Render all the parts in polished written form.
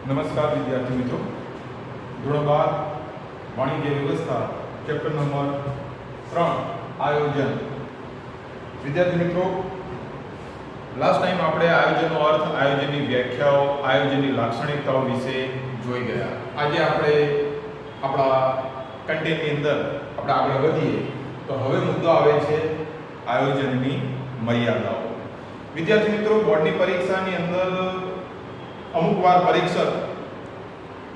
नमस्कार विद्यार्थी मित्रों, धोरण 12 वाणिज्य व्यवस्था चैप्टर नंबर 3 आयोजन। विद्यार्थी मित्रों, लास्ट टाइम આપણે આયોજનનો અર્થ, આયોજનની વ્યાખ્યાઓ, આયોજનની લાક્ષણિકતાઓ વિશે જોઈ ગયા। આજે આપણે આપણા કન્ટેન્ટની અંદર આપણે આગળ વધીએ તો હવે મુદ્દો આવે છે આયોજનની મર્યાદાઓ। વિદ્યાર્થી મિત્રો, બોર્ડની પરીક્ષાની અંદર અમુક વાર પરીક્ષક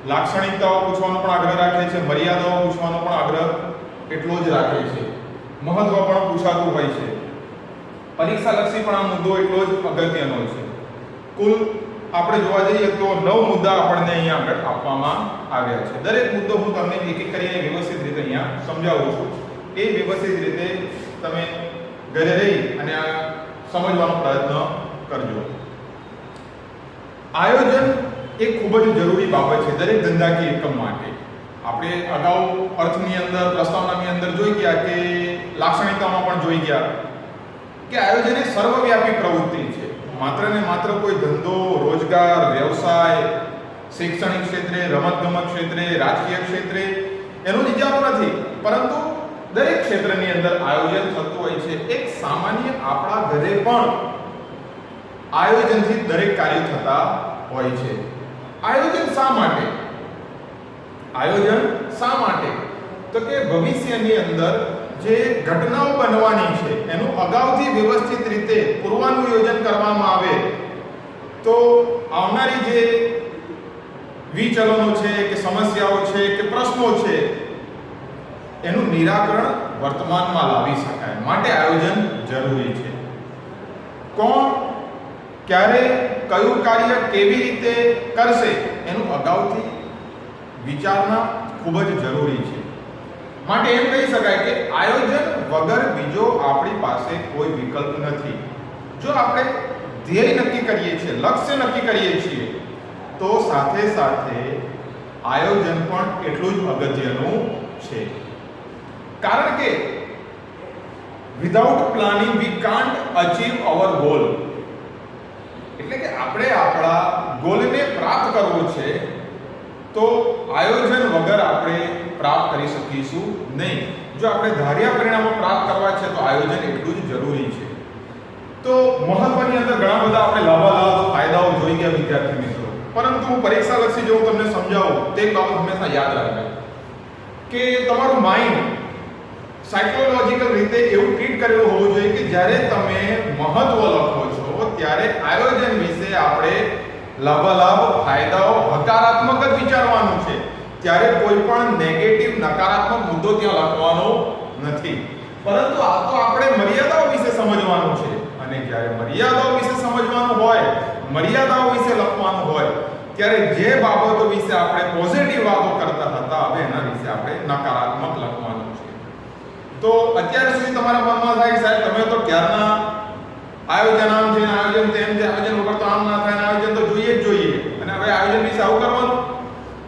લાક્ષણિકતાઓ પૂછવાનો પણ આગ્રહ રાખે છે, મર્યાદાઓ પૂછવાનો પણ આગ્રહ એટલો જ રાખે છે, મહત્વ પણ પૂછાતું હોય છે, પરીક્ષાલક્ષી પણ આ મુદ્દો એટલો જ અગત્યનો છે। કુલ આપણે જોવા જઈએ તો 9 મુદ્દા આપણને અહીંયા આગળ આપવામાં આવ્યા છે। દરેક મુદ્દો હું તમને એક એક કરીને વ્યવસ્થિત રીતે અહીંયા સમજાવું છું। એ વ્યવસ્થિત રીતે તમે ઘરે રહી અને આ સમજવાનો પ્રયત્ન કરજો। આયોજન એ ખૂબ જ જરૂરી બાબત છે દરેક ધંધાકીય એકમ માટે। આપણે અગાઉ અર્થની અંદર, પ્રસ્તાવનાની અંદર જોઈ ગયા કે લાક્ષણિકતામાં પણ જોઈ ગયા કે આયોજન એ સર્વવ્યાપી પ્રવૃત્તિ છે। માત્ર ને માત્ર કોઈ ધંધો, રોજગાર, વ્યવસાય, શૈક્ષણિક ક્ષેત્રે, રમતગમત ક્ષેત્રે, રાજકીય ક્ષેત્રે એનો જ ઇજારો નથી, પરંતુ દરેક ક્ષેત્રની અંદર આયોજન થતું હોય છે। એક સામાન્ય આપણા ઘરે પણ આયોજનથી દરેક કાર્ય થતા હોય છે। આયોજન શા માટે? આયોજન શા માટે? તો કે ભવિષ્યની અંદર જે ઘટનાઓ બનવાની છે એનું અગાઉથી વ્યવસ્થિત રીતે પૂર્વાનુયોજન કરવામાં આવે તો આવનારી જે વિચલનો છે કે સમસ્યાઓ છે કે પ્રશ્નો છે એનું નિરાકરણ વર્તમાનમાં લાવી શકાય, માટે આયોજન જરૂરી છે। કોણ ક્યારે કયું કાર્ય કેવી રીતે કરશે એનું અગાઉથી વિચારણા ખૂબ જ જરૂરી છે। માટે એમ કહી શકાય કે આયોજન વગર બીજો આપણી પાસે કોઈ વિકલ્પ નથી। જો આપણે ધ્યેય નક્કી કરીએ છીએ, લક્ષ્ય નક્કી કરીએ છીએ તો સાથે સાથે આયોજન પણ એટલું જ અગત્યનું છે। કારણ કે without planning we can't achieve our goal. એટલે કે આપણે આપણા ગોલને પ્રાપ્ત કરવો છે તો આયોજન વગર આપણે પ્રાપ્ત કરી શકીશું નહીં। જો આપણે ધાર્યા પરિણામો પ્રાપ્ત કરવા છે તો આયોજન એટલું જ જરૂરી છે। તો મહત્વની અંદર ઘણા બધા આપણે લાભાલાભ, ફાયદાઓ જોઈ ગયા વિદ્યાર્થી મિત્રો, પરંતુ હું પરીક્ષાલક્ષી જો તમને સમજાવું તે બાબત હંમેશા યાદ રાખજો કે તમારું માઇન્ડ સાયકોલોજીકલ રીતે એવું ટ્રીટ કરેલું હોવું જોઈએ કે જ્યારે તમે મહત્વ લખો છો ત્યારે આયોજન વિશે આપણે લાભાલાભ, ફાયદાઓ હકારાત્મક જ વિચારવાનું છે। ત્યારે કોઈ પણ નેગેટિવ, નકારાત્મક મુદ્દો ત્યાં લખવાનો નથી, પરંતુ આ તો આપણે મર્યાદાઓ વિશે સમજવાનું છે। અને જ્યારે મર્યાદાઓ વિશે સમજવાનું હોય, મર્યાદાઓ વિશે લખવાનું હોય ત્યારે જે બાબતો વિશે આપણે પોઝિટિવ વાતો કરતા હતા હવે એના વિશે આપણે નકારાત્મક લખવાનું છે। તો અત્યાર સુધી તમારા મનમાં થાય કે સાહેબ તમે તો ક્યારના આયોજન આમ છે, આયોજન તેમ છે, આયોજન વગર તો આમ ના થાય, આયોજન તો જોઈએ જ જોઈએ, અને હવે આયોજન વિશે આવું કરવાનું।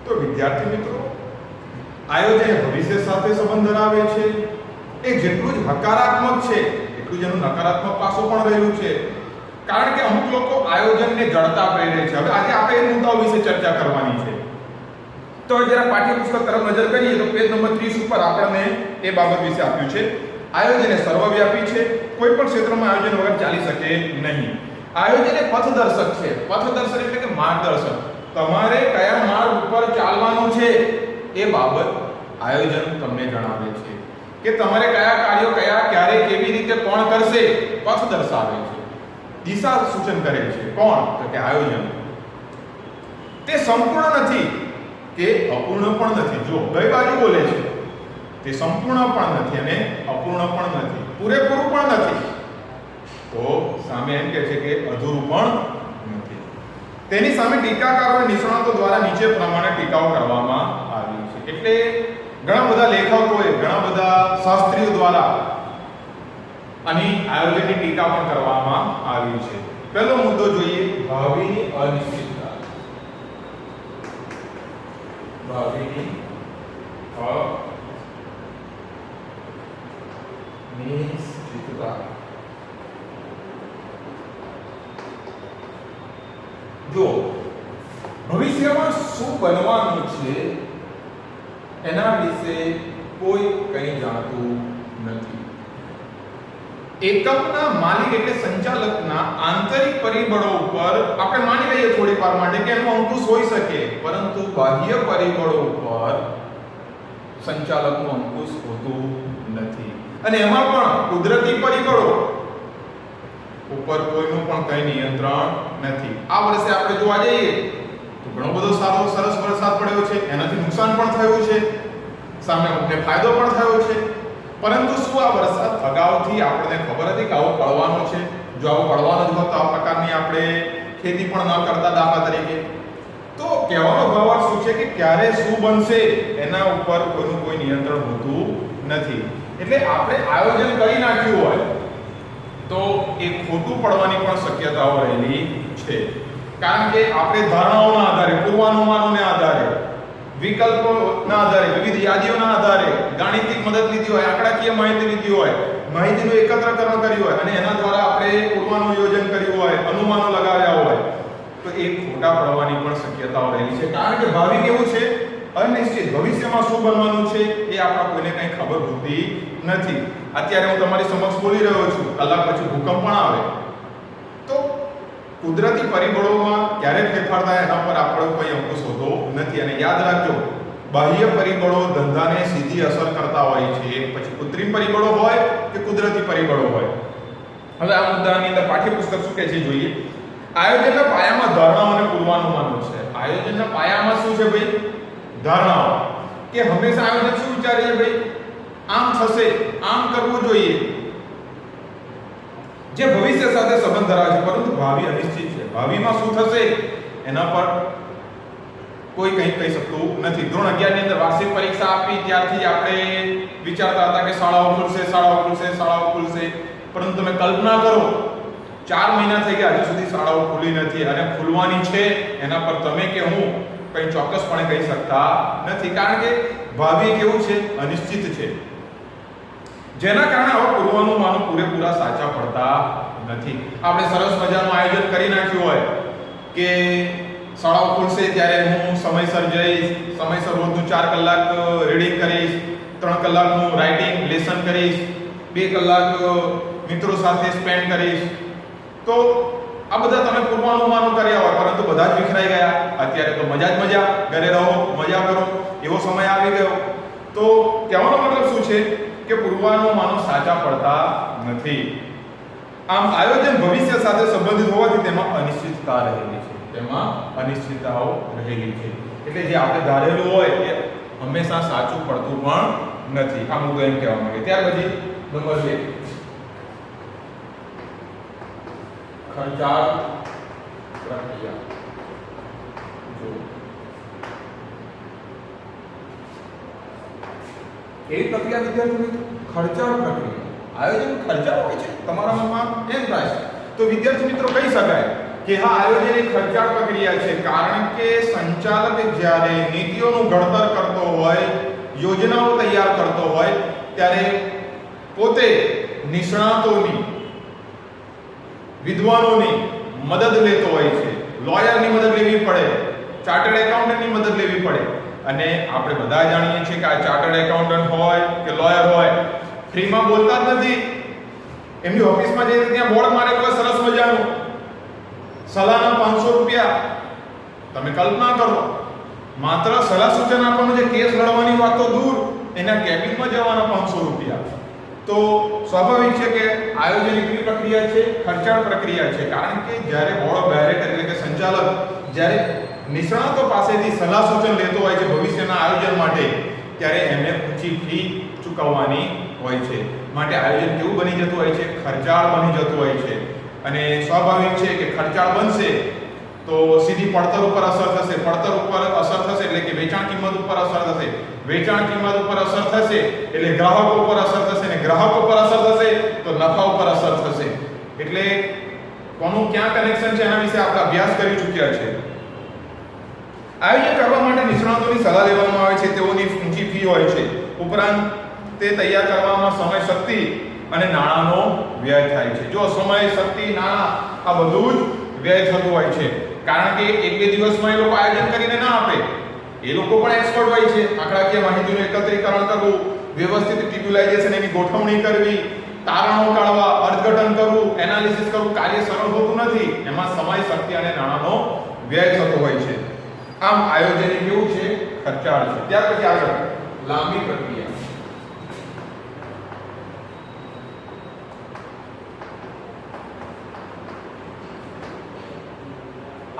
તો વિદ્યાર્થી મિત્રો, આયોજન ભવિષ્ય સાથે સંબંધ ધરાવે છે। એ જેટલું જ હકારાત્મક છે એટલું જ એનું નકારાત્મક પાસું પણ રહેલું છે। કારણ કે અમુક લોકો આયોજનને જડતા પ્રેરે છે। હવે આજે આપણે એ મુદ્દાઓ વિશે ચર્ચા કરવાની છે। તો જરા પાઠ્યપુસ્તક તરફ નજર કરીએ તો પેજ નંબર 30 ઉપર આપણને એ બાબત વિશે આપ્યું છે। આયોજન એ સર્વવ્યાપી છે, કોઈ પણ ક્ષેત્રમાં આયોજન વગર ચાલી શકે નહીં। આયોજન એ પથદર્શક છે। પથદર્શક એટલે કે માર્ગદર્શક, તમારે કયા માર્ગ ઉપર ચાલવાનું છે એ બાબત આયોજન તમને જણાવે છે કે તમારે કયા કાર્યો કયા ક્યારે કેવી રીતે કોણ કરશે, પથ દર્શાવે છે, દિશા સૂચન કરે છે। કોણ? તો કે આયોજન। તે સંપૂર્ણ નથી કે અપૂર્ણ પણ નથી। જો બે બાજુ બોલે છે, તે સંપૂર્ણ પણ નથી અને અપૂર્ણ પણ નથી, પૂરેપૂરું પણ નથી, તો સામે એમ કહે છે કે અધૂરું પણ નથી। તેની સામે ટીકાકારો અને નિષ્ણાતો દ્વારા નીચે પ્રમાણે ટીકાઓ કરવામાં આવી છે। એટલે ઘણા બધા લેખકોએ, ઘણા બધા શાસ્ત્રીઓ દ્વારા આની આયોજનની ટીકા પણ કરવામાં આવી છે। પહેલો મુદ્દો જોઈએ, ભાવિની અનિશ્ચિતતા। ભાવિની અનિશ્ચિતતા। જો ભવિષ્યમાં શું બનવાનું છે એના વિશે કોઈ કંઈ જાણતું નથી. એકમના માલિક એટલે સંચાલકના આંતરિક પરિબળો ઉપર આપણે માની લઈએ થોડી વાર માટે કે એનો અંકુશ હોઈ શકે, પરંતુ બાહ્ય પરિબળો ઉપર સંચાલકનો અંકુશ હોતું નથી. અને એમાં પણ કુદરતી પરિબળો ઉપર કોઈનું પણ કંઈ નિયંત્રણ નથી. આ વર્ષે આપણે જોવા જઈએ તો ઘણો બધો સરસ વરસાદ પડ્યો છે, એનાથી નુકસાન પણ થયું છે, સામે અમને ફાયદો પણ થયો છે. પરંતુ શું આ વરસાદ અગાઉથી આપણને ખબર હતી કે આવો પડવાનો છે? જો આવો પડવાનો જ હોત તો આ પ્રકારની આપણે ખેતી પણ ન કરતા દાખલા તરીકે. તો કહેવાનો ભાવ શું છે કે ક્યારે શું બનશે એના ઉપર કોઈનું કોઈ નિયંત્રણ હોતું નથી. એટલે આપણે આયોજન કરી નાખ્યું હોય તો એ ખોટું પડવાની પણ શક્યતાઓ રહેલી છે. કારણ કે આપણે ધારણાઓના આધારે, પૂર્વાનુમાનોના આધારે, વિકલ્પોના આધારે, વિવિધ યાદીઓના આધારે ગાણિતિક મદદ લીધી હોય, આંકડાકીય માહિતી લીધી હોય, માહિતીનું એકત્રીકરણ કર્યું હોય અને એના દ્વારા આપણે પૂર્વાનુયોજન કર્યું હોય, અનુમાનો લગાવ્યા હોય તો એ ખોટા પડવાની પણ શક્યતાઓ રહેલી છે. કારણ કે ભાવિ કેવું છે? અનિશ્ચિત. ભવિષ્યમાં શું બનવાનું છે એ આપણા કોઈને કંઈ ખબર હોતી નથી. અત્યારે હું તમારી સમક્ષ બોલી રહ્યો છું, કલાક પછી ભૂકંપ પણ આવે. તો કુદરતી પરિબળોમાં ક્યારે ફેરફાર થાય એના પર આપણો કોઈ અંકુશ હોતો નથી. અને યાદ રાખજો, બાહ્ય પરિબળો ધંધાને સીધી અસર કરતા હોય છે, પછી કૃત્રિમ પરિબળો હોય કે કુદરતી પરિબળો હોય. હવે આ મુદ્દાની અંદર પાઠ્યપુસ્તક શું કહે છે જોઈએ. આયોજનના પાયામાં ધારણાઓ અને પૂર્વાનુમાનો છે. આયોજનના પાયામાં શું છે ભાઈ? ધારણાઓ. કે હંમેશા આયોજક શું વિચારે છે ભાઈ? આમ થશે, આમ કરવું જોઈએ, જે ભવિષ્ય સાથે સંબંધ ધરાવે છે. પરંતુ ભાવિ અનિશ્ચિત છે. ભાવિમાં શું થશે એના પર કોઈ કંઈ કહી શકતું નથી. ધોરણ 11 ની અંદર વાર્ષિક પરીક્ષા આપી ત્યારથી આપણે વિચારતા હતા કે શાળાઓ ખુલશે. પરંતુ તમે કલ્પના કરો, 4 મહિના થઈ ગયા હજુ સુધી શાળાઓ ખુલી નથી અને ખુલવાની છે એના પર તમે કે હું કંઈ ચોક્કસપણે કહી શકતા નથી. કારણ કે ભાવિ કેવું છે? અનિશ્ચિત છે. જેના કારણે હવે પૂર્વાનુમાનો પૂરેપૂરા સાચા પડતા નથી. આપણે સરસ મજાનું આયોજન કરી નાખ્યું હોય કે શાળાઓ ખુલશે ત્યારે હું સમયસર જઈશ, સમયસર રોજનું 4 કલાક રીડિંગ કરીશ, 3 કલાકનું રાઇટિંગ લેસન કરીશ, 2 કલાક મિત્રો સાથે સ્પેન્ડ કરીશ. તો આ બધા તમે પૂર્વાનુમાનો કર્યા હોય, પરંતુ બધા જ વિખરાઈ ગયા. અત્યારે તો મજા, ઘરે રહો, મજા કરો એવો સમય આવી ગયો. તો કહેવાનો મતલબ શું છે કે પૂર્વાનુમાનો સાચા પડતા નથી. આમ આયોજન ભવિષ્ય સાથે સંબંધિત હોવાથી તેમાં અનિશ્ચિતતા રહેલી છે. અનિશ્ચિતતાઓ રહેલી છે. એટલે જે આપણે ધારેલું હોય એ હંમેશા સાચું પડતું પણ નથી. આ મુદ્દો એમ કહેવા માંગે. ત્યાર પછી નંબર 2, ખર્ચાળ પ્રક્રિયા. જો એવી પ્રક્રિયા વિદ્યાર્થી મિત્રો, ખર્ચાળ પ્રક્રિયા. આયોજન ખર્ચાળ હોય છે, તમારા મનમાં એમ થાય છે. તો વિદ્યાર્થી મિત્રો કહી શકાય કે હા, આયોજન એક ખર્ચાળ પ્રક્રિયા છે. કારણ કે સંચાલક જ્યારે નીતિઓનું ઘડતર કરતો હોય, યોજનાઓ તૈયાર કરતો હોય ત્યારે પોતે નિષ્ણાતોની, વિદ્વાનોની મદદ લેતો હોય છે. લોયરની મદદ લેવી પડે, ચાર્ટર્ડ એકાઉન્ટન્ટની મદદ લેવી પડે. અને આપણે બધા જાણીએ છીએ કે આ ચાર્ટર્ડ એકાઉન્ટન્ટ હોય કે લોયર હોય, ફ્રીમાં બોલતા જ નથી. એમની ઓફિસમાં જઈને ત્યાં બોર્ડ મારેલું હોય સરસ મજાનું, સલાહના 500 રૂપિયા. તમે કલ્પના કરો, માત્ર સલાહ સૂચન આપવાનું, જે કેસ લડવાની વાત તો દૂર, એના કેબિનમાં જવાના 500 રૂપિયા. તો સ્વાભાવિક છે કે આયોજન એક પ્રક્રિયા છે, ખર્ચાળ પ્રક્રિયા છે. કારણ કે જ્યારે બોર્ડ ઓફ ડાયરેક્ટર એટલે કે સંચાલક જ્યારે નિષ્ણાતો પાસેથી સલાહ સૂચન લેતો હોય છે ભવિષ્યના આયોજન માટે, ત્યારે એમને ઊંચી ફી ચૂકવવાની હોય છે. માટે આયોજન કેવું બની જતું હોય છે? ખર્ચાળ બની જતું હોય છે. અને સ્વાભાવિક છે કે ખર્ચાળ બનશે તો સીધી પડતર ઉપર અસર થશે. પડતર ઉપર અસર થશે એટલે કે વેચાણ કિંમત ઉપર અસર થશે. વેચાણ કિંમત ઉપર અસર થશે એટલે ગ્રાહકો ઉપર અસર થશે, અને ગ્રાહકો ઉપર અસર થશે તો નફા ઉપર અસર થશે. એટલે કોનું ક્યાં કનેક્શન છે એના વિશે આપણે અભ્યાસ કરી ચૂક્યા છે. આયોજન કરવા માટે નિષ્ણાતોની સલાહ લેવામાં આવે છે. તેઓની ઊંચી ફી હોય છે. ઉપરાંત તે તૈયાર કરવામાં સમય, શક્તિ અને નાણાંનો વ્યય થાય છે. જો સમય, શક્તિ, નાણાં આ બધું જ વ્યય થતું હોય છે. કારણ કે એક બે દિવસમાં એ લોકો આયોજન કરીને ના આપે. એ લોકો પણ એક્સપર્ટ હોય છે. આંકડાકીય માહિતીનું એકત્રીકરણ કરવું, વ્યવસ્થિત ટેબ્યુલાઇઝેશન એની ગોઠવણી કરવી, તારણો કાઢવા, અર્થઘટન કરવું, એનાલિસિસ કરવું કાર્ય સરળ હોતું નથી. એમાં સમય, શક્તિ અને નાણાંનો વ્યય થતો હોય છે. આમ આયોજન એ કેવું છે? ખર્ચાળ છે. ત્યાર પછી આગળ લાંબી પ્રક્રિયા.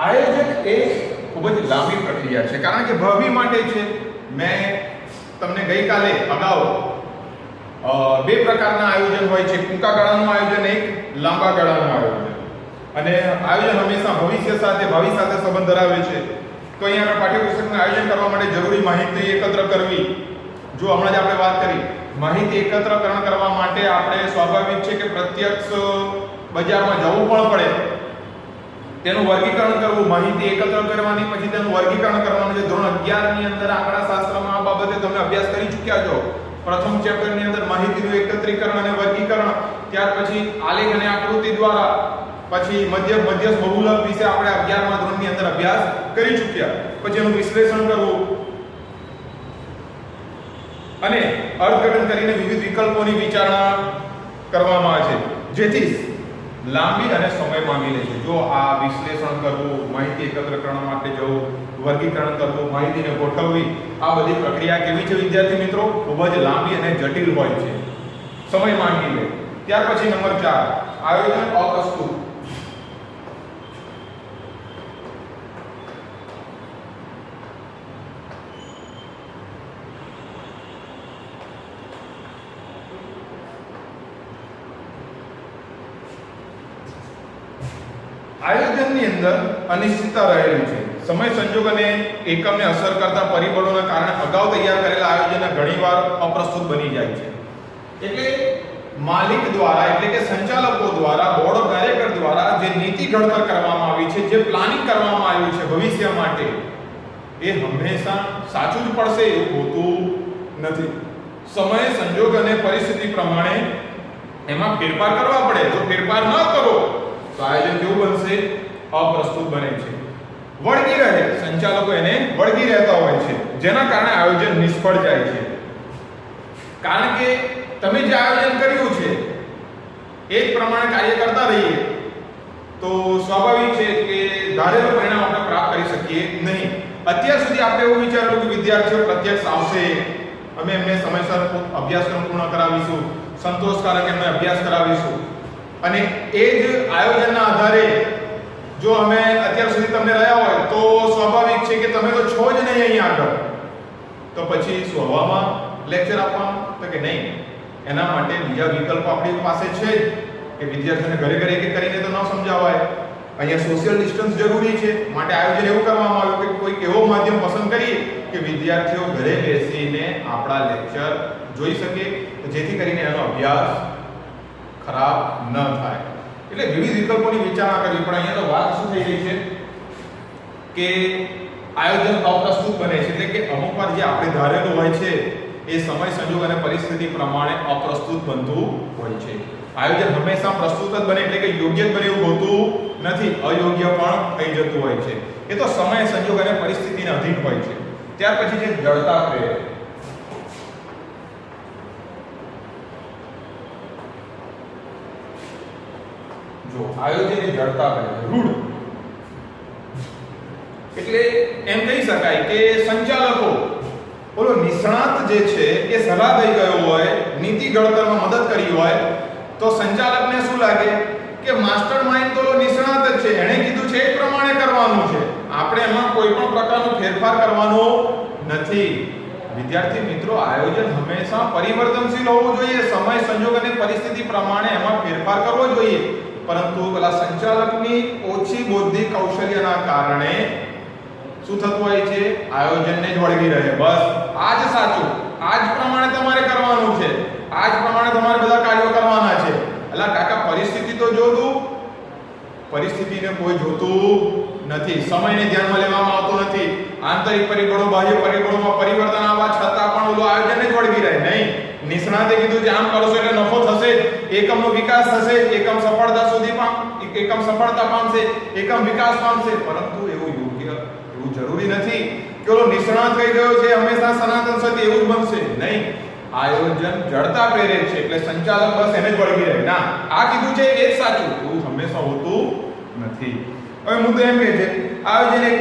આયોજન એ ખૂબ જ લાંબી પ્રક્રિયા છે, કારણ કે ભવિ માટે છે. મેં તમને ગઈકાલે અગાઉ બે પ્રકારના આયોજન હોય છે, ટૂંકા ગાળાનું આયોજન, એક લાંબા ગાળાનું આયોજન. અને આયોજન હંમેશા ભવિષ્ય સાથે, ભાવિ સાથે સંબંધ ધરાવે છે. તો અહીંયા આપણે પાઠ્યપુસ્તકનું આયોજન કરવા માટે જરૂરી માહિતી એકત્ર કરવી. જો હમણાં જ આપણે વાત કરી, માહિતી એકત્રકરણ કરવા માટે આપણે સ્વાભાવિક છે કે પ્રત્યક્ષ બજારમાં જવું પણ પડે. તેનું વર્ગીકરણ કરવું, માહિતી એકત્ર કરવાની, પછી તેનું વર્ગીકરણ કરવાનું છે. ધોરણ 11 ની અંદર આંકડાશાસ્ત્રમાં આ બાબતે તમે અભ્યાસ કરી ચૂક્યા છો. પ્રથમ ચેપ્ટર ની અંદર માહિતીનું એકત્રીકરણ અને વર્ગીકરણ, ત્યાર પછી આલેખ અને આકૃતિ દ્વારા, પછી મધ્યસ્થ બહુલક વિશે આપણે 11મા ધોરણની અંદર અભ્યાસ કરી ચૂક્યા. પછી એનું વિશ્લેષણ કરવું અને અર્થઘટન કરીને વિવિધ વિકલ્પોની વિચારણા કરવામાં આવે છે, જેથી લાંબી અને સમય માંગી લે છે. જો આ વિશ્લેષણ કરવું, માહિતી એકત્ર કરવા માટે જવું, વર્ગીકરણ કરવું, માહિતીને ગોઠવવી, આ બધી પ્રક્રિયા કેવી છે વિદ્યાર્થી મિત્રો? ખૂબ જ લાંબી અને જટિલ હોય છે, સમય માંગી લે. ત્યાર પછી નંબર 4, આયોજન અપ્રસ્તુત. આયોજનની અંદર અનિશ્ચિતતા રહેલી છે. સમય સંજોગ અને એકમને અસર કરતા પરિબળોના કારણે અગાઉ તૈયાર કરેલા આયોજન ઘણીવાર અપ્રસ્તુત બની જાય છે. એટલે માલિક દ્વારા, એટલે કે સંચાલકો દ્વારા, બોર્ડ ઓફ ડાયરેક્ટર દ્વારા જે નીતિ ઘડતર કરવામાં આવી છે, જે પ્લાનિંગ કરવામાં આવ્યું છે ભવિષ્ય માટે, એ હંમેશા સાચું જ પડશે એવું હોતું નથી. સમય સંજોગ અને પરિસ્થિતિ પ્રમાણે એમાં ફેરફાર કરવા પડે. જો ફેરફાર ન કરો તો આયોજન કેવું બનશે? અપ્રસ્તુત બને છે. વળગી રહે, સંચાલકો એને વળગી રહેતા હોય છે, જેના કારણે આયોજન નિષ્ફળ જાય છે. કારણ કે તમે જે આયોજન કર્યું છે એ જ પ્રમાણે કાર્ય કરતા રહીએ તો સ્વાભાવિક છે કે ધારેલું પરિણામ આપણે પ્રાપ્ત કરી શકીએ નહીં. અત્યાર સુધી આપણે એવું વિચારેલું કે વિદ્યાર્થીઓ પ્રત્યક્ષ આવશે, અમે એમને સમયસર અભ્યાસક્રમ પૂર્ણ કરાવીશું, સંતોષકારક એમને અભ્યાસ કરાવીશું, અને એ જ આયોજનના આધારે જો અમે અત્યાર સુધી તમને રહ્યા હોય તો સ્વાભાવિક છે કે તમે તો છો જ નહીં અહીં આગળ, તો પછી સ્વભાવમાં લેક્ચર આપવાનું તો કે નહીં. એના માટે બીજા વિકલ્પો આપણી પાસે છે કે વિદ્યાર્થીઓને ઘરે ઘરે એક કરીને તો ન સમજાવાય. અહીંયા સોશિયલ ડિસ્ટન્સ જરૂરી છે, માટે આયોજન એવું કરવામાં આવ્યું કે કોઈક એવો માધ્યમ પસંદ કરીએ કે વિદ્યાર્થીઓ ઘરે બેસીને આપણા લેક્ચર જોઈ શકે, જેથી કરીને એનો અભ્યાસ ખરાબ ન થાય. એટલે વિવિધ વિકલ્પોની વિચારણા કરવી. પણ અહીંયા તો વાત શું થઈ રહી છે કે આયોજન અપ્રસ્તુત બને છે. એટલે કે અમુક વાર જે આપણે ધારેલું હોય છે એ સમય સંજોગ અને પરિસ્થિતિ પ્રમાણે અપ્રસ્તુત બનતું હોય છે. આયોજન હંમેશા પ્રસ્તુત જ બને, એટલે કે યોગ્ય જ બને એવું હોતું નથી, અયોગ્ય પણ થઈ જતું હોય છે. એ તો સમય સંજોગ અને પરિસ્થિતિને અધીન હોય છે. ત્યાર પછી જે જડતા પ્રેરક, જો આયોજન એ જડતા પ્રેરક, રૂઢ, એટલે એમ કહી શકાય કે સંચાલકો, બોલો નિષ્ણાત જે છે એ સલાહ દઈ ગયો હોય, નીતિ ઘડતરમાં મદદ કરી હોય, તો સંચાલકને શું લાગે કે માસ્ટર માઇન્ડ તો નિષ્ણાત જ છે, એણે કીધું છે એ પ્રમાણે કરવાનું છે, આપણે એમાં કોઈ પણ પ્રકારનો ફેરફાર કરવાનો નથી. વિદ્યાર્થી મિત્રો, આયોજન હંમેશા પરિવર્તનશીલ હોવું જોઈએ, સમય સંજોગ અને પરિસ્થિતિ પ્રમાણે એમાં ફેરફાર કરવો જોઈએ. પરંતુ પેલા સંચાલકની ઓછી બૌદ્ધિક કૌશલ્યના કારણે શું થતું હોય છે? આયોજનને જ વળગી રહે. બસ આ જ સાચું, આ જ પ્રમાણે તમારે કરવાનું છે, આ જ પ્રમાણે તમારે બધા કાર્યો કરવાના છે. એટલે કાકા પરિસ્થિતિ તો જોતું, પરિસ્થિતિને કોઈ જોતું નથી, સમયને ધ્યાનમાં લેવામાં આવતો નથી. આંતરિક પરિબળો, બાહ્ય પરિબળોમાં પરિવર્તન આવવા છતાં પણ ઓલો આયોજનને જ વળગી રહે. નહીં, નિષ્ણાતે કીધું કે આમ કરશો એટલે નફો થશે, એકમનો વિકાસ થશે, એકમ સફળતા સુધી પણ એકમ સફળતા પામશે, એકમ વિકાસ પામશે, પરંતુ એવું જરૂરી નથી કે ઓલો નિષ્ણાત થઈ ગયો છે હંમેશા સનાતન સત્ય એવું જ બનશે. નહીં, આયોજન જડતા પ્રેરે છે એટલે સંચાલક બસ એને જ વળગી રહે. ના, આ કીધું છે એ જ સાચું, એવું હંમેશા હોતું નથી. હવે મુદ્દો એમ કે છે આયોજન એક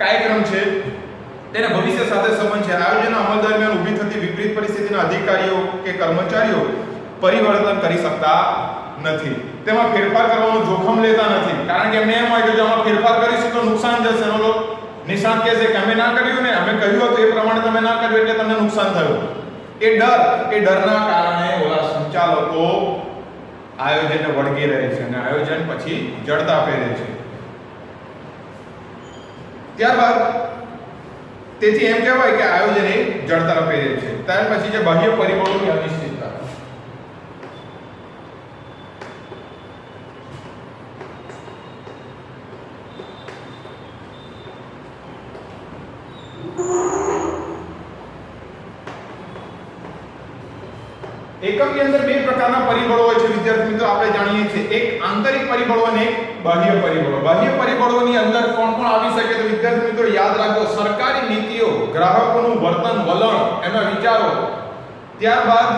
કાર્યક્રમ છે, તેના ભવિષ્ય સાથે સંબંધ છે. આયોજનના અમલ દરમિયાન ઊભી થતી વિપરીત પરિસ્થિતિના અધિકારીઓ કે કર્મચારીઓ પરિવર્તન કરી શકતા નથી, તેમાં ફેરફાર કરવાનું જોખમ લેતા નથી, કારણ કે એમને એમ હોય કે જો આમાં ફેરફાર કરીશું તો નુકસાન જશે. ઓલો નિષ્ણાત કહે છે કે અમે ના કર્યું ને, અમે કહ્યું હતું એ પ્રમાણે તમે ના કર્યું એટલે તમને નુકસાન થયું. એ ડરના કારણે ઓલા સંચાલકો આયોજનને વળગી રહે છે અને આયોજન પછી જડતા પહેરે છે. ત્યારબાદ તેથી એમ કહેવાય કે આયોજન એ જડતા પહેરે છે. ત્યાર પછી જે બાહ્ય પરિબળોની અનિશ્ચિતતા. એકમની અંદર બે પ્રકારના પરિબળો હોય છે વિદ્યાર્થી મિત્રો, આપણે જાણીએ છીએ. એક આંતરિક પરિબળો અને એક બાહ્ય પરિબળો. બાહ્ય પરિબળોની અંદર કોણ કોણ આવી શકે તો વિદ્યાર્થી મિત્રો યાદ રાખો, સરકારી નીતિઓ, ગ્રાહકોનું વર્તન વલણ, એના વિચારો, ત્યારબાદ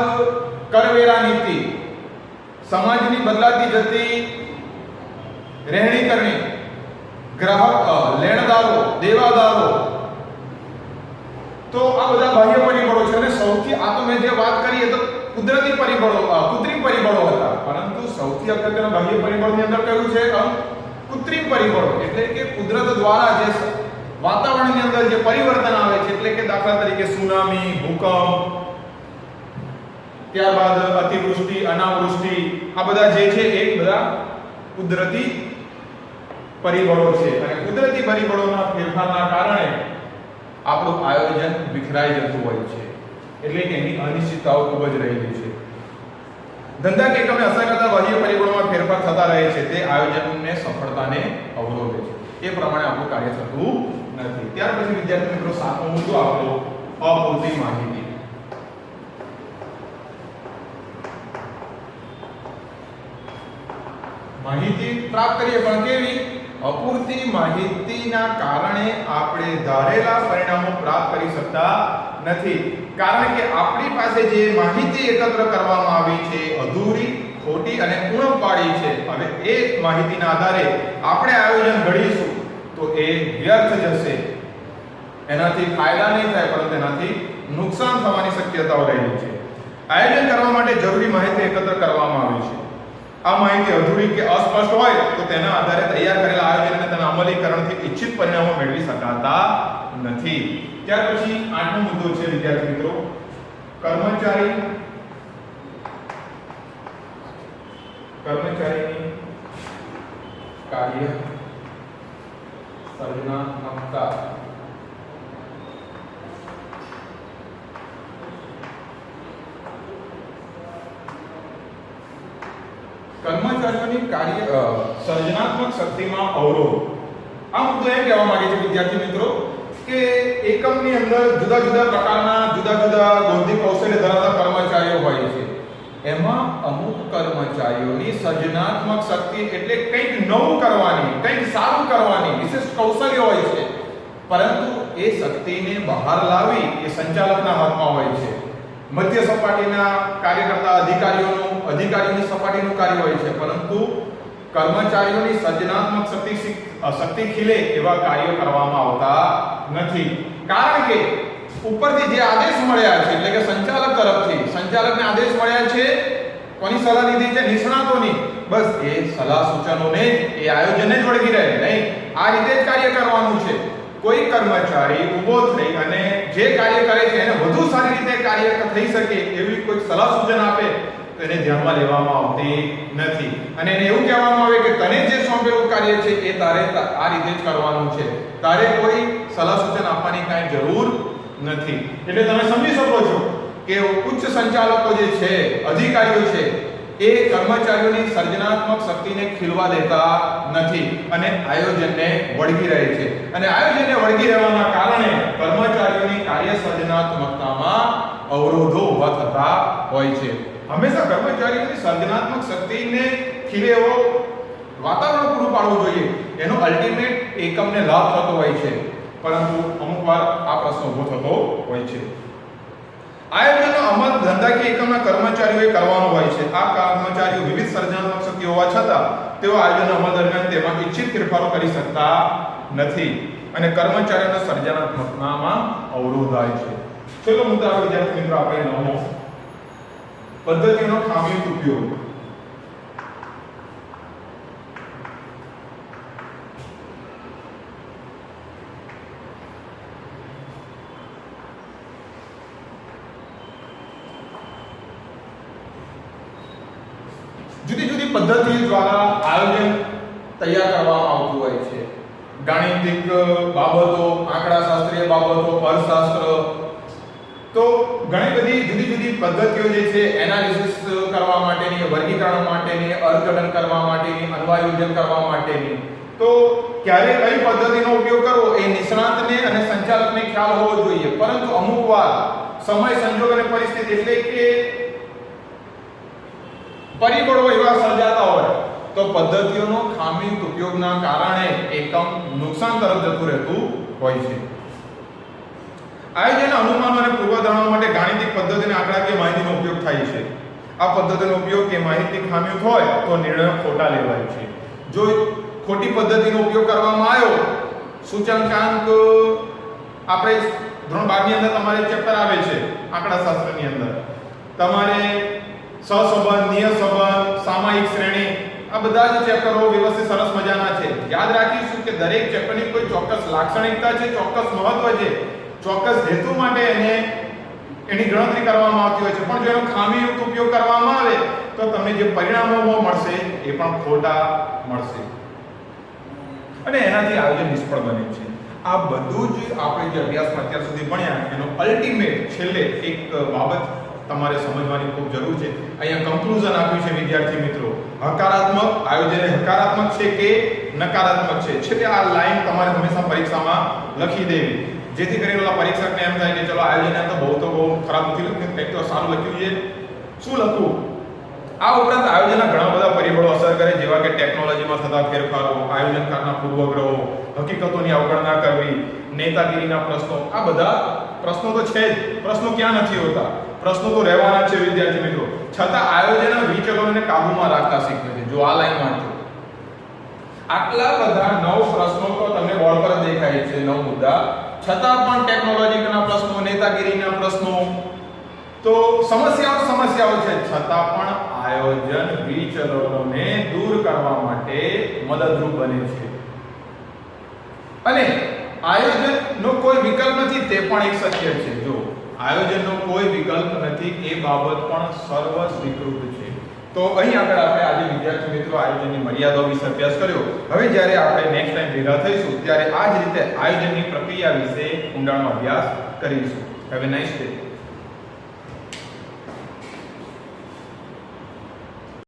કરવેરા નીતિ, સમાજની બદલાતી જતી રહેણી કરણી, ગ્રાહક લેણદારો, દેવાદારો, તો આ બધા બાહ્ય પરિબળો છે. અને સૌથી આ તો મેં જે વાત કરી એ તો કુદરતી પરિબળો, કૃત્રિમ પરિબળો હતા, પરંતુ સૌથી અગત્યના બાહ્ય પરિબળની અંદર કયું છે કૃત્રિમ પરિબળો, એટલે કે કુદરત દ્વારા જે વાતાવરણની અંદર જે પરિવર્તન આવે છે, એટલે કે દાખલા તરીકે સુનામી, ભૂકંપ, ત્યારબાદ અતિવૃષ્ટિ, અનાવૃષ્ટિ, આ બધા જે છે એ બધા કુદરતી પરિબળો છે. અને કુદરતી પરિબળોના ફેરફારના કારણે આપણું આયોજન વિખરાઈ જતું હોય છે, એટલે કે એની અનિશ્ચિતતાઓ ખૂબ જ રહેલી છે. ધંધા કે એકમને અસર કરતા બાહ્ય પરિબળોમાં ફેરફાર થતા રહે છે, તે આયોજનને સફળતાને અવરોધે છે. એ પ્રમાણે આપણું કાર્ય થતું નથી. ત્યાર પછી વિદ્યાર્થી મિત્રો સાતમો મુદ્દો આપણો અપૂરતી માહિતી. માહિતી પ્રાપ્ત કરીએ પણ કેવી? અપૂરતી માહિતીના કારણે આપણે ધારેલા પરિણામો પ્રાપ્ત કરી શકતા નથી, કારણ કે આપણી પાસે જે માહિતી એકત્ર કરવામાં આવી છે અધૂરી, ખોટી અને પૂર્ણપાળી છે. હવે એ માહિતીના આધારે આપણે આયોજન ઘડીશું તો એ વ્યર્થ જશે. એનાથી ફાયદા નહીં થાય, પરંતુ એનાથી નુકસાન થવાની શક્યતાઓ રહેલી છે. આયોજન કરવા માટે જરૂરી માહિતી એકત્ર કરવામાં આવી છે. આ માહિતી અધૂરી કે અસ્પષ્ટ હોય તો તેના આધારે તૈયાર કરેલા આયોજન અને તેના અમલીકરણથી ઈચ્છિત પરિણામો મેળવી શકાતા નથી. ત્યાર પછી આઠમો મુદ્દો છે વિદ્યાર્થી મિત્રો કર્મચારીની કાર્ય સર્જનાત્મકતા. કર્મચારીઓની કાર્ય સર્જનાત્મક શક્તિમાં અવરોધ. આ મુદ્દો એમ કહેવા માંગે છે વિદ્યાર્થી મિત્રો કે એકમની અંદર જુદા જુદા પ્રકારના જુદા જુદા બૌદ્ધિક કૌશલ્ય ધરાવતા કર્મચારીઓ હોય છે. એમાં અમુક કર્મચારીઓની સર્જનાત્મક શક્તિ એટલે કંઈક નવું કરવાની, કંઈક સારું કરવાની વિશિષ્ટ કૌશલ્ય હોય છે, પરંતુ એ શક્તિને બહાર લાવવી એ સંચાલકના હાથમાં હોય છે. મધ્ય સપાટીના કાર્યકર્તા અધિકારીઓની સપાટીનું કાર્ય હોય છે, પરંતુ કર્મચારીઓની સર્જનાત્મક શક્તિ ખીલે એવા કાર્યો કરવામાં આવતા નથી, કારણ કે ઉપરથી જે આદેશ મળ્યા છે, એટલે કે સંચાલક તરફથી સંચાલકને આદેશ મળ્યા છે, કોની સલાહ લીધી છે? નિષ્ણાતોની. બસ એ સલાહ સૂચનોને એ આયોજનને જ વળગી રહે. નહીં, આ રીતે જ કાર્ય કરવાનું છે. કોઈ કર્મચારી ઊભો થઈ અને જે કાર્ય કરે છે એને વધુ સારી રીતે કાર્ય થઈ શકે એવી કોઈ સલાહ સૂચન આપે તો એને ધ્યાનમાં લેવામાં આવતી નથી, અને એને એવું કહેવામાં આવે કે તને જે સોંપેલું કાર્ય છે એ તારે આ રીતે જ કરવાનું છે, તારે કોઈ સલાહ સૂચન આપવાની કાંઈ જરૂર નથી. એટલે તમે સમજી શકો છો કે ઉચ્ચ સંચાલકો જે છે, અધિકારીઓ છે, એ કર્મચારીઓની સર્જનાત્મક શક્તિને ખીલવા દેતા નથી અને આયોજનને વળગી રહે છે. અને આયોજનને વળગી રહેવાના કારણે કર્મચારીઓની કાર્ય સર્જનાત્મકતામાં અવરોધો ઊભા થતા હોય છે. હંમેશા કર્મચારીઓની સર્જનાત્મક શક્તિને ખીલે એવો વાતાવરણ પૂરું પાડવું જોઈએ એનો અલ્ટિમેટ એકમને લાભ થતો હોય છે, પરંતુ અમુકવાર આ પ્રશ્ન ઊભો થતો હોય છે. આયોજનનો અમલ ધંધાકીય એકમના કર્મચારીઓએ કરવાનો હોય છે. આ કર્મચારીઓ વિવિધ સર્જનાત્મક શક્તિ હોવા છતાં તેઓ આયોજનના અમલ દરમિયાન તેમાં ઈચ્છિત ફેરફારો કરી શકતા નથી અને કર્મચારીઓના સર્જનાત્મકતામાં અવરોધ આવે છે. ચલો મુદ્દા વિદ્યાર્થી મિત્રો આપણે નવમો પદ્ધતિનો ખામીયુક્ત ઉપયોગ. જુદી જુદી પદ્ધતિઓ દ્વારા આયોજન તૈયાર કરવામાં આવતું હોય છે. ગાણિતિક બાબતો, આંકડાશાસ્ત્રીય બાબતો, અર્થશાસ્ત્ર, તો ઘણી બધી જુદી જુદી પદ્ધતિઓ જે છે એનાલિસિસ કરવા માટેની, વર્ગીકરણ માટેની, અર્થઘટન કરવા માટેની, અન્વયોજન કરવા માટેની, તો ક્યારે કઈ પદ્ધતિનો ઉપયોગ કરવો એ નિષ્ણાતને અને સંચાલકને ખ્યાલ હોવો જોઈએ. પરંતુ અમુકવાર સમય, સંજોગ અને પરિસ્થિતિ એટલે કે પરિબળો એવા સર્જાતા હોય તો પદ્ધતિઓનો ખામીયુક્ત ઉપયોગના કારણે એકમ નુકસાન તરફ જતું રહેતું હોય છે. આયોજનના અનુમાનો અને પૂર્વધારણા માટે ગાણિતિક પદ્ધતિ અને આંકડાકીય માહિતીનો ઉપયોગ થાય છે. આ પદ્ધતિનો ઉપયોગ કે માહિતી ખામીયુક્ત હોય તો નિર્ણયો ખોટા લેવાય છે. જો ખોટી પદ્ધતિનો ઉપયોગ કરવામાં આવ્યો, સૂચકાંક આપણે ધોરણ 12 ની અંદર તમારે ચેપ્ટર આવે છે આંકડાશાસ્ત્રની અંદર, તમારે સહસંબંધ, નિયત સંબંધ, સામાયિક શ્રેણી, આ બધા જ ચેપ્ટરો વ્યવસ્થિત સરસ મજાના છે. યાદ રાખીશું કે દરેક ચેપ્ટરની કોઈ ચોક્કસ લાક્ષણિકતા છે, ચોક્કસ મહત્વ છે, ચોક્કસ હેતુ માટે એની ગણતરી કરવામાં આવતી હોય છે. પણ જો એનો ખામીયુક્ત ઉપયોગ કરવામાં આવે તો તમને જે પરિણામો મળશે એ પણ ખોટા મળશે અને એનાથી આયોજન નિષ્ફળ બને છે. આ બધું જ આપણે જે અભ્યાસમાં અત્યાર સુધી ભણ્યા એનો અલ્ટિમેટ છેલ્લે એક બાબત તમારે સમજવાની ખૂબ જરૂર છે. અહીંયા કન્ક્લુઝન આપ્યું છે વિદ્યાર્થી મિત્રો. હકારાત્મક આયોજન હકારાત્મક છે કે નકારાત્મક છે, છેલ્લે આ લાઈન તમારે હંમેશા પરીક્ષામાં લખી દેવી, જેથી કરીને ઓલા પરીક્ષકને એમ થાય કે ચલો આયોજન તો બહુ ખરાબ નથી લખ્યું, કંઈક તો સારું લખ્યું છે. શું લખવું? આ ઉપરાંત આયોજનના ઘણા બધા પરિબળો અસર કરે, જેવા કે ટેકનોલોજીમાં થતા ફેરફારો, આયોજનકારના પૂર્વગ્રહો, હકીકતોની અવગણના કરવી, નેતાગીરીના પ્રશ્નો. આ બધા પ્રશ્નો તો છે જ, પ્રશ્નો ક્યાં નથી હોતા, પ્રશ્નો તો રહેવાના છે વિદ્યાર્થી મિત્રો. છતાં આયોજનના વિચલનોને કાબૂમાં રાખતા શીખવે છે. જો આ લાઈન વાંચો, આટલા બધા 9 પ્રશ્નો તો તમને બોર્ડ પર દેખાય છે, 9 મુદ્દા, છતાં પણ ટેકનોલોજીના પ્રશ્નો, નેતાગીરીના પ્રશ્નો, તો સમસ્યાઓ છે, છતાં પણ આયોજન વિચલનોને દૂર કરવા માટે મદદરૂપ બને છે. અને આયોજનનો કોઈ વિકલ્પ નથી તે પણ એક સત્ય છે. જો આયોજનનો કોઈ વિકલ્પ નથી એ બાબત પણ સર્વ સ્વીકૃત છે. તો અહીં આગળ આપણે આજે વિદ્યાર્થી મિત્રો આયોજનની મર્યાદાઓ વિશે અભ્યાસ કર્યો. હવે જ્યારે આપણે નેક્સ્ટ ટાઈમ ભેગા થઈશું ત્યારે આ જ રીતે આયોજનની પ્રક્રિયા વિશે ઊંડાણમાં અભ્યાસ કરીશું. Have a nice day.